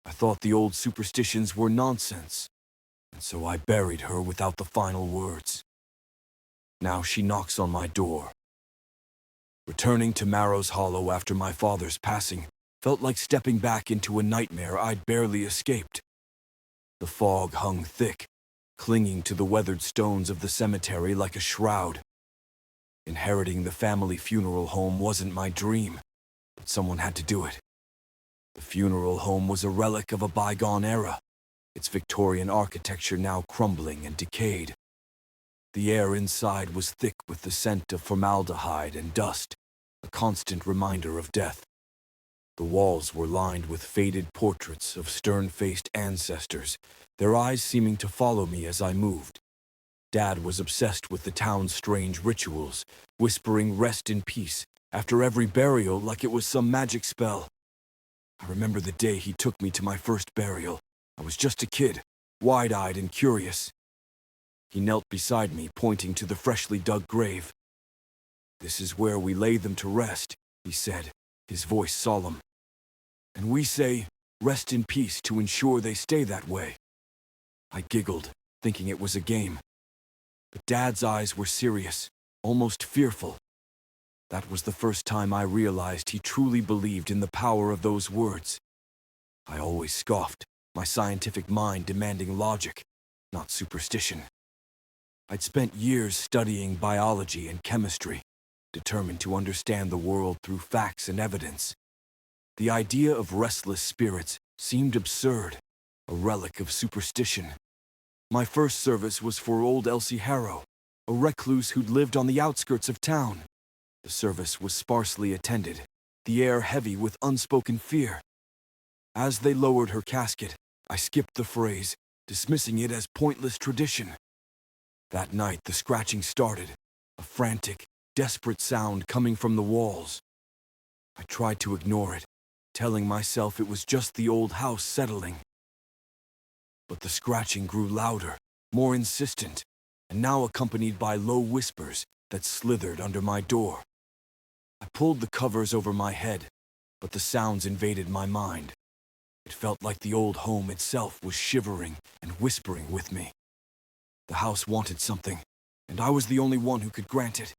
I thought the old superstitions were nonsense, and so I buried her without the final words. Now she knocks on my door. Returning to Marrows Hollow after my father's passing felt like stepping back into a nightmare I'd barely escaped. The fog hung thick, clinging to the weathered stones of the cemetery like a shroud. Inheriting the family funeral home wasn't my dream, but someone had to do it. The funeral home was a relic of a bygone era, its Victorian architecture now crumbling and decayed. The air inside was thick with the scent of formaldehyde and dust, a constant reminder of death. The walls were lined with faded portraits of stern-faced ancestors, their eyes seeming to follow me as I moved. Dad was obsessed with the town's strange rituals, whispering "rest in peace" after every burial like it was some magic spell. I remember the day he took me to my first burial. I was just a kid, wide-eyed and curious. He knelt beside me, pointing to the freshly dug grave. "This is where we lay them to rest," he said, his voice solemn. "And we say, 'Rest in peace' to ensure they stay that way." I giggled, thinking it was a game. But Dad's eyes were serious, almost fearful. That was the first time I realized he truly believed in the power of those words. I always scoffed, my scientific mind demanding logic, not superstition. I'd spent years studying biology and chemistry, determined to understand the world through facts and evidence. The idea of restless spirits seemed absurd, a relic of superstition. My first service was for old Elsie Harrow, a recluse who'd lived on the outskirts of town. The service was sparsely attended, the air heavy with unspoken fear. As they lowered her casket, I skipped the phrase, dismissing it as pointless tradition. That night the scratching started, a frantic, desperate sound coming from the walls. I tried to ignore it, telling myself it was just the old house settling. But the scratching grew louder, more insistent, and now accompanied by low whispers that slithered under my door. I pulled the covers over my head, but the sounds invaded my mind. It felt like the old home itself was shivering and whispering with me. The house wanted something, and I was the only one who could grant it.